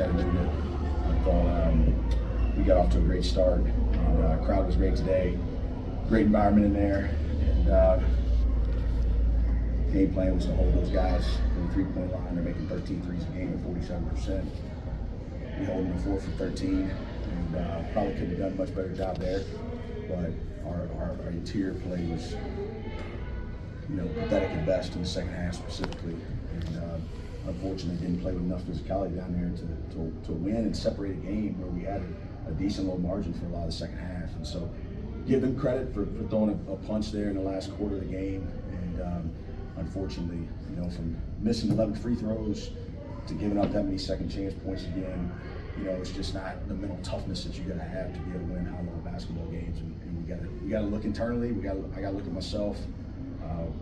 Chattanooga. I thought we got off to a great start, and crowd was great today. Great environment in there, and game plan was to hold those guys from the three-point line. They're making 13 threes a game at 47%. We hold them to 4 for 13, and probably could have done a much better job there. But our interior play was, pathetic at best in the second half specifically, and unfortunately didn't play with enough physicality down there to win and separate a game where we had a decent little margin for a lot of the second half. And so, give them credit for throwing a punch there in the last quarter of the game, and unfortunately, from missing 11 free throws to giving up that many second chance points again, it's just not the mental toughness that you got to have to be able to win high-level basketball games. And we got to look internally. I got to look at myself.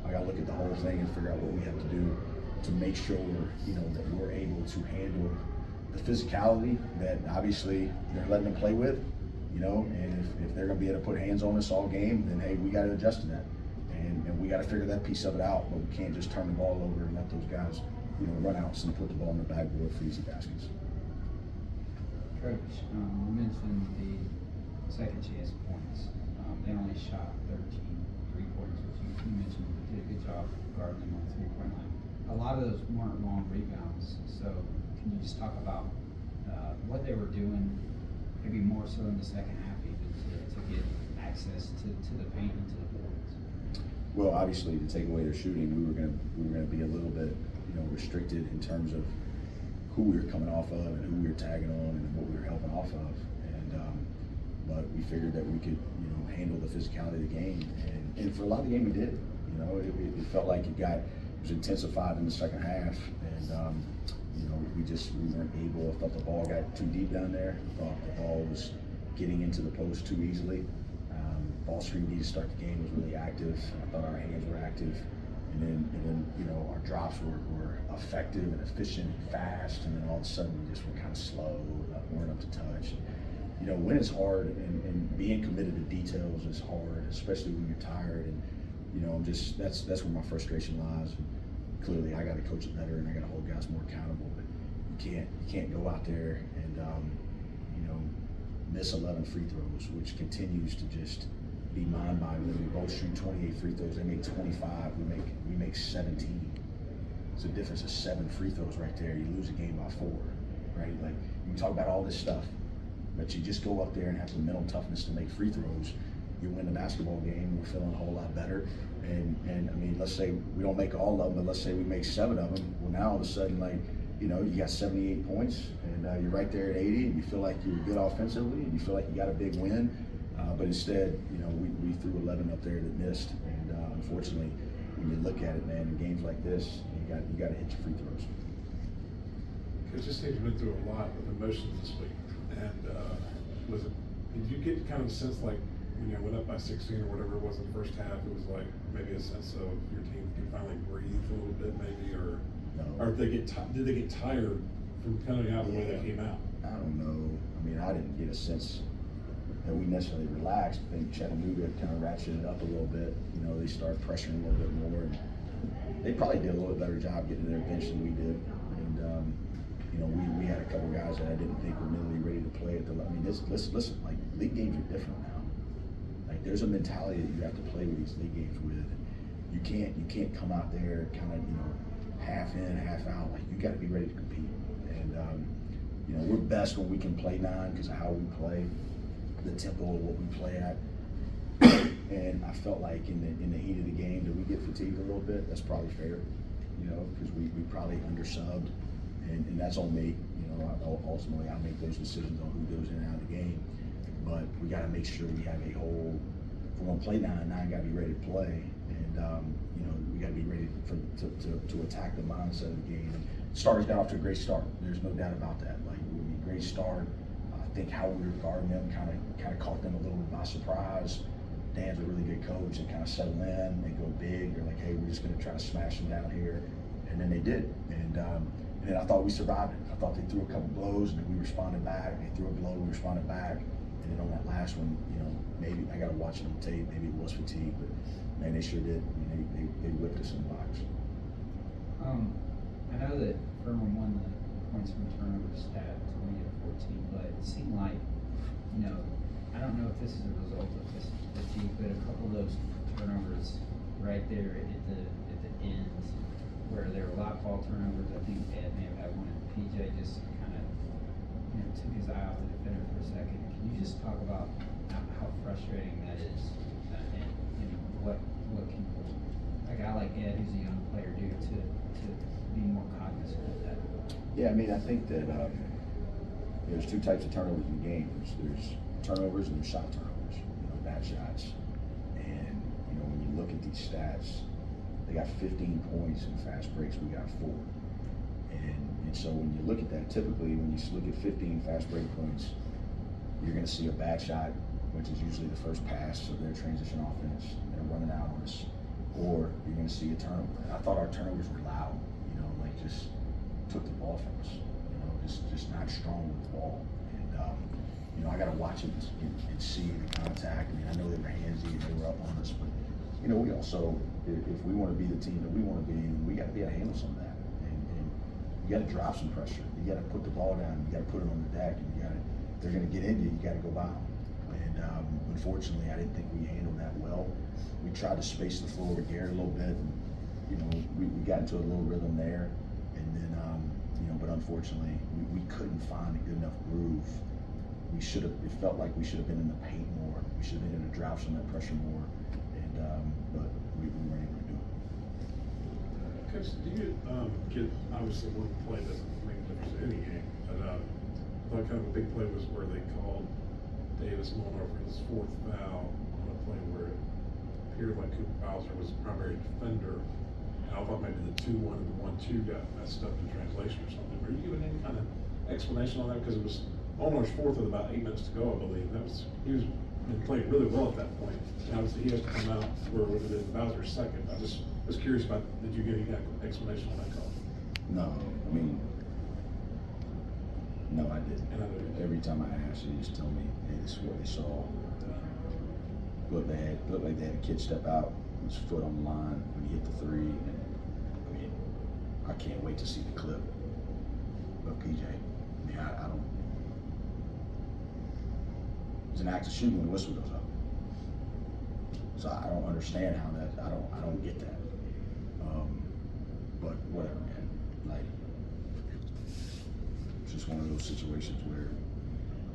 I got to look at the whole thing and figure out what we have to do to make sure that we're able to handle the physicality that obviously they're letting them play with. And if they're going to be able to put hands on us all game, then hey, we got to adjust to that, and we got to figure that piece of it out. But we can't just turn the ball over and let those guys, run out and put the ball in the backboard for easy baskets. Coach, you mentioned the second chance points. They only shot 13 3-pointers, which you mentioned did a good job guarding them on the 3-point line. A lot of those weren't long rebounds, so can you just talk about what they were doing, maybe more so in the second half even, to get access to the paint and to the boards? Well, obviously, to take away their shooting, we were gonna be a little bit, restricted in terms of who we were coming off of and who we were tagging on and what we were helping off of. And but we figured that we could, handle the physicality of the game, and for a lot of the game we did. It felt like it was intensified in the second half, and we weren't able. I thought the ball got too deep down there. I thought the ball was getting into the post too easily. Ball screen D to start the game was really active. I thought our hands were active, and then our drops were effective and efficient and fast, and then all of a sudden we just were kind of slow, weren't up to touch. When it's hard, and being committed to details is hard, especially when you're tired. And that's where my frustration lies. And clearly, I got to coach it better, and I got to hold guys more accountable. But you can't go out there and miss 11 free throws, which continues to just be mind-boggling. We both shoot 28 free throws. They make 25. We make 17. It's a difference of 7 free throws right there. You lose a game by 4, right? Like, you can talk about all this stuff, but you just go up there and have the mental toughness to make free throws. You win the basketball game. We're feeling a whole lot better. And I mean, let's say we don't make all of them, but let's say we make 7 of them. Well, now all of a sudden, you got 78 points, and you're right there at 80, and you feel like you're good offensively, and you feel like you got a big win. But instead, we threw 11 up there that missed. And unfortunately, when you look at it, man, in games like this, you got to hit your free throws. Coach, this team's been through a lot of emotions this week, and did you get kind of a sense like when you went up by 16 or whatever it was in the first half, it was like maybe a sense of your team can finally breathe a little bit, maybe, or did they get tired from coming out the way they came out? I don't know. I mean, I didn't get a sense that we necessarily relaxed. I think Chattanooga kind of ratcheted up a little bit. They started pressuring a little bit more, and they probably did a little bit better job getting to their bench than we did. And we had a couple guys that I didn't think were mentally ready to play at the level. I mean, listen, like, league games are different now. Like, there's a mentality that you have to play with these league games with. You can't come out there kind of half in, half out. Like, you got to be ready to compete. And we're best when we can play 9 because of how we play, the tempo of what we play at. And I felt like in the heat of the game, did we get fatigued a little bit? That's probably fair, because we probably undersubbed, and that's on me. Ultimately, I make those decisions on who goes in and out of the game. But we got to make sure we have a whole. If we're gonna play 9, got to be ready to play, and we got to be ready to attack the mindset of the game. And starters got off to a great start. There's no doubt about that. Like, it would be a great start. I think how we were guarding them kind of caught them a little bit by surprise. Dan's a really good coach and kind of settle in. They go big. They're like, hey, we're just going to try to smash them down here, and then they did. And then I thought we survived it. I thought they threw a couple blows, and then we responded back. They threw a blow, we responded back, and then on that last one, maybe I got to watch it on tape. Maybe it was fatigue, but man, they sure did. I mean, they whipped us in the box. I know that Furman won the points from turnover stat this is a result of this fatigue, but a couple of those turnovers right there at the end, where there were a lot of ball turnovers. I think Ed may have had one, and PJ just kind of, took his eye off the defender for a second. Can you just talk about how frustrating that is, and what can a guy like Ed, who's a young player, do to be more cognizant of that? Yeah, I mean, I think that there's two types of turnovers in the game. There's turnovers and there's shot turnovers, bad shots. And, when you look at these stats, they got 15 points in fast breaks, we got 4. And so when you look at that, typically when you look at 15 fast break points, you're going to see a bad shot, which is usually the first pass of their transition offense. They're running out on us. Or you're going to see a turnover. And I thought our turnovers were loud, just took the ball from us, just not strong with the ball. And, I got to watch it and see the contact. I mean, I know they were handsy and they were up on us, but, we also, if we want to be the team that we want to be, we got to be able to handle some of that. And you got to drop some pressure. You got to put the ball down. You got to put it on the deck. And if they're going to get into you, you got to go by them. And unfortunately, I didn't think we handled that well. We tried to space the floor with Garrett a little bit. And, we got into a little rhythm there. And then, but unfortunately, we couldn't find a good enough groove. It felt like we should have been in the paint more. We should have been able to drop some of that pressure more. And, but we weren't able to do it. Coach, do you get, obviously one play doesn't make a difference in any game, but I thought kind of a big play was where they called Davis Mulner for his 4th foul on a play where it appeared like Cooper Bowser was the primary defender. And I thought maybe the 2-1 and the 1-2 got messed up in translation or something. Were you giving any kind of explanation on that? Because it was Mulner's 4th with about 8 minutes to go, I believe. He was been playing really well at that point. And obviously he has to come out where it is Bowser's 2nd. I just was curious about, did you get any kind of explanation on that call? No, I mean, no, I didn't. And every time I asked, they just tell me, hey, this is what they saw. Looked like they had a kid step out, his foot on the line when he hit the 3. And I mean, I can't wait to see the clip of PJ. I mean, I don't. It's an act of shooting when the whistle goes up. So I don't understand how that. I don't get that. But whatever, man. Like, it's just one of those situations where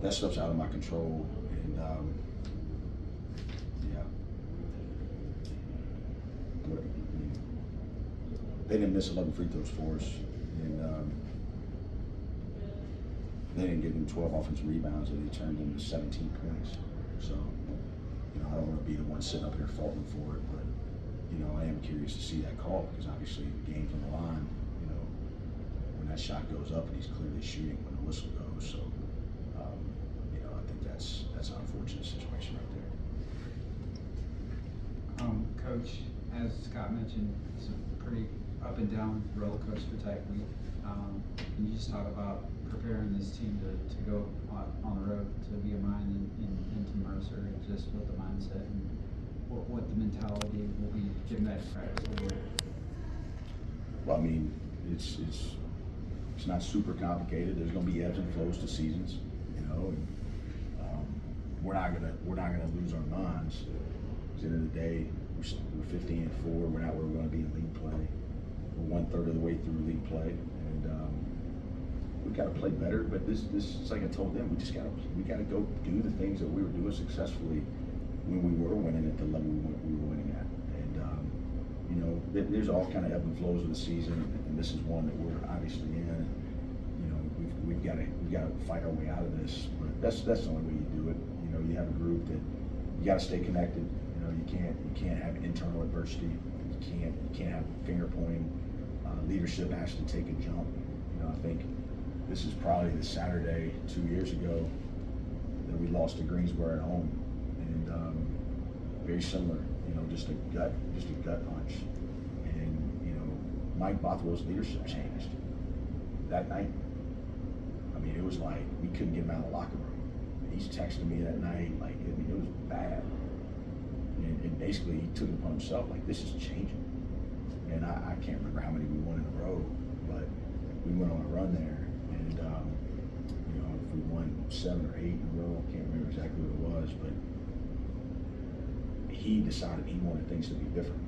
that stuff's out of my control, and yeah. Whatever. I mean, they didn't miss 11 free throws for us, and they didn't give them 12 offensive rebounds, and they turned into 17 points. So, I don't want to be the one sitting up here faulting for it, but I am curious to see that call, because obviously the game's on the line. When that shot goes up and he's clearly shooting when the whistle goes. So, I think that's an unfortunate situation right there. Coach, as Scott mentioned, it's a pretty up and down roller coaster type week. Can you just talk about preparing this team to go on the road to be a mine into Mercer, and just what the mindset and what the mentality will be given that practice? Well, I mean, it's not super complicated. There's going to be ebbs and flows to seasons, and we're not gonna lose our minds. At the end of the day, we're 15-4. We're not where we're going to be in league play. We're 1/3 of the way through league play, and we've got to play better. But this, it's like I told them, we got to go do the things that we were doing successfully when we were winning at the level we were winning at. And there's all kind of ebb and flows of the season, and this is one that we're obviously in. And, we've got to fight our way out of this. But that's the only way you do it. You have a group that you got to stay connected. You can't have internal adversity. You can't have finger pointing. Leadership has to take a jump. I think this is probably the Saturday 2 years ago that we lost to Greensboro at home, and very similar. Just a gut punch. And Mike Bothwell's leadership changed that night. I mean, it was like we couldn't get him out of the locker room. He's texting me that night, like, it was bad. And basically he took it upon himself, like, this is changing. And I can't remember how many we won in a row, but we went on a run there. And if we won 7 or 8 in a row, I can't remember exactly what it was, but he decided he wanted things to be different.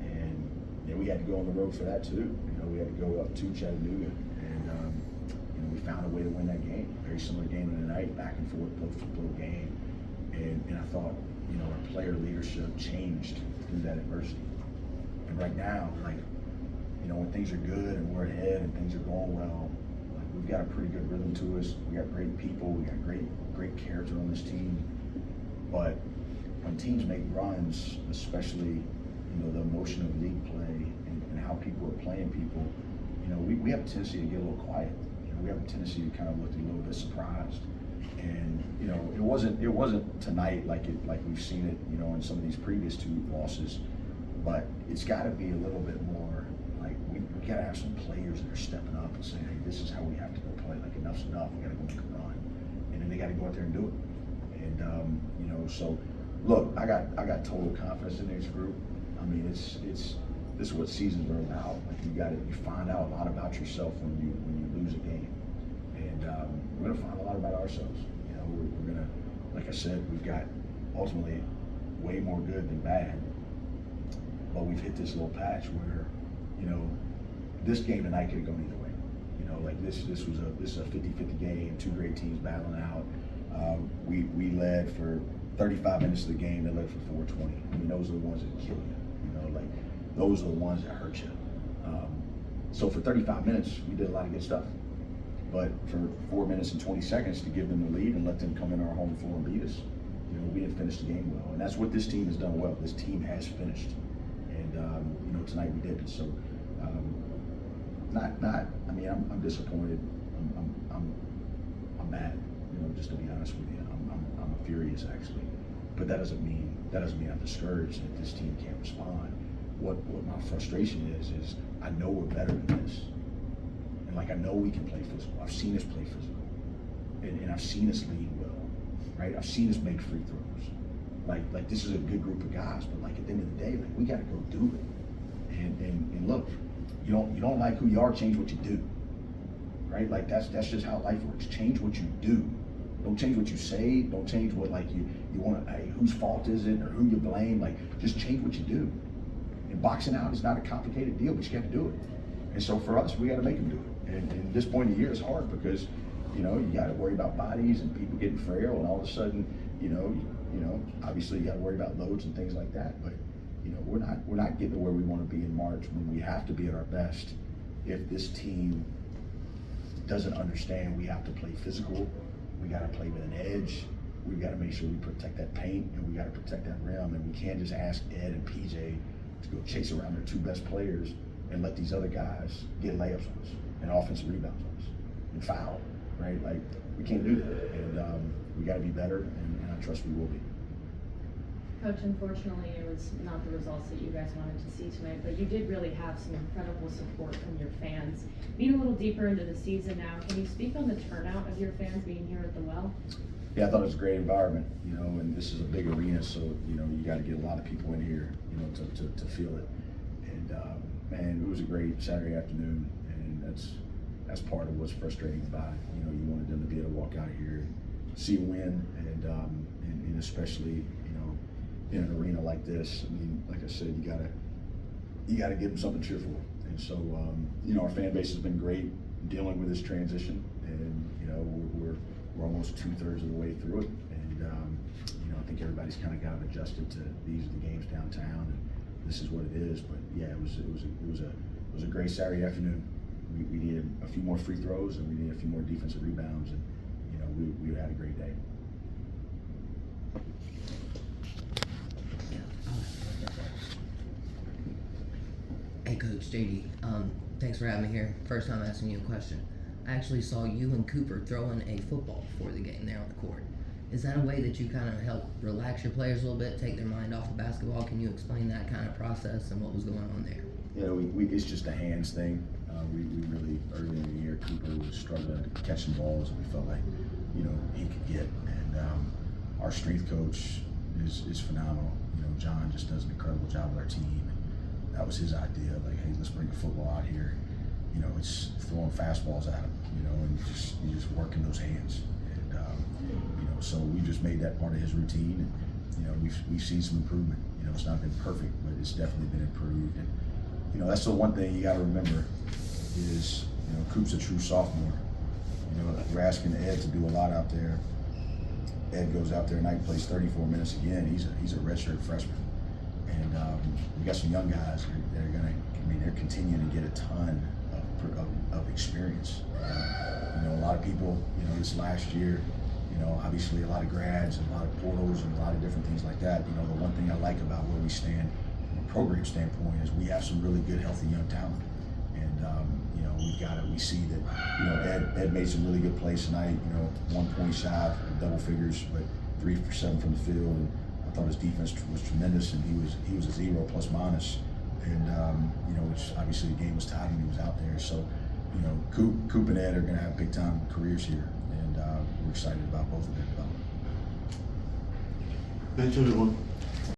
And we had to go on the road for that too. We had to go up to Chattanooga, and we found a way to win that game. Very similar game of the night, back and forth, football game. And I thought, our player leadership changed through that adversity. And right now, when things are good and we're ahead and things are going well, we've got a pretty good rhythm to us. We got great people. We got great character on this team. But when teams make runs, especially, the emotion of league play and how people are playing people, we have a tendency to get a little quiet. We have a tendency to kind of look a little bit surprised. And it wasn't tonight like we've seen it, in some of these previous two losses. But it's got to be a little bit more like we got to have some players that are stepping up and saying, hey, this is how we have to go play. Like, enough's enough. We got to go make a run, and then they got to go out there and do it. And so look, I got total confidence in this group. I mean, this is what seasons are about. Like, you find out a lot about yourself when you lose a game, and we're gonna find a lot about ourselves. We're gonna, like I said, we've got ultimately way more good than bad, but we've hit this little patch where, this game tonight could have gone either way. This is a 50-50 game, two great teams battling out. We led for 35 minutes of the game. They led for 420. I mean, those are the ones that kill you. Those are the ones that hurt you. So for 35 minutes, we did a lot of good stuff. But for 4 minutes and 20 seconds to give them the lead and let them come in our home floor and beat us, we didn't finish the game well. And that's what this team has done well. This team has finished. And, tonight we didn't. So, I'm disappointed. I'm mad, just to be honest with you. I'm furious, actually. But that doesn't mean I'm discouraged that this team can't respond. What my frustration is I know we're better than this. And I know we can play physical. I've seen us play physical. And I've seen us lead well, right? I've seen us make free throws. Like this is a good group of guys, but at the end of the day, we gotta go do it. And look, you don't like who you are, change what you do. Right? That's just how life works. Change what you do. Don't change what you say. Don't change what you want to, hey, whose fault is it or who you blame. Just change what you do. And boxing out is not a complicated deal, but you got to do it. And so for us, we got to make them do it. And this point of the year is hard because, you got to worry about bodies and people getting frail, and all of a sudden, obviously you got to worry about loads and things like that. But we're not getting to where we want to be in March when we have to be at our best. If this team doesn't understand we have to play physical, we got to play with an edge. We got to make sure we protect that paint, and we got to protect that rim, and we can't just ask Ed and PJ to go chase around their two best players and let these other guys get layups on us and offensive rebounds on us and foul, right? We can't do that, and we got to be better, and I trust we will be. Coach, unfortunately, it was not the results that you guys wanted to see tonight, but you did really have some incredible support from your fans. Being a little deeper into the season now, can you speak on the turnout of your fans being here at the Well? Yeah, I thought it was a great environment, and this is a big arena, so, you got to get a lot of people in here, to feel it. And, man, it was a great Saturday afternoon, and that's part of what's frustrating about it. You wanted them to be able to walk out of here, see a win, and especially, in an arena like this. I mean, like I said, you gotta give them something cheerful. And so, our fan base has been great dealing with this transition, and we're almost 2/3 of the way through it. And I think everybody's kind of gotten adjusted to these are the games downtown, and this is what it is. But yeah, it was a great Saturday afternoon. We needed a few more free throws, and we needed a few more defensive rebounds, and we had a great day. Hey Coach JD, thanks for having me here. First time asking you a question. I actually saw you and Cooper throwing a football before the game there on the court. Is that a way that you kind of help relax your players a little bit, take their mind off of basketball? Can you explain that kind of process and what was going on there? It's just a hands thing. We really, early in the year, Cooper was struggling catching balls, and we felt like, he could get. And our strength coach is phenomenal. John just does an incredible job with our team. That was his idea, hey, let's bring a football out here. It's throwing fastballs at him, and you're just working those hands. And, so we just made that part of his routine. we've seen some improvement. It's not been perfect, but it's definitely been improved. And that's the one thing you got to remember is Coop's a true sophomore. We're asking Ed to do a lot out there. Ed goes out there tonight, plays 34 minutes again. He's a redshirt freshman, and we got some young guys that are gonna. They're continuing to get a ton of experience. A lot of people, this last year, obviously a lot of grads and a lot of portals and a lot of different things like that. The one thing I like about where we stand from a program standpoint is we have some really good, healthy young talent. And, we see that, Ed made some really good plays tonight, 1 point shot, double figures, but 3 for 7 from the field. And I thought his defense was tremendous, and he was a 0 plus minus. And, which obviously the game was tied and he was out there. So, Coop and Ed are going to have big time careers here. And we're excited about both of their development. Thanks, everyone.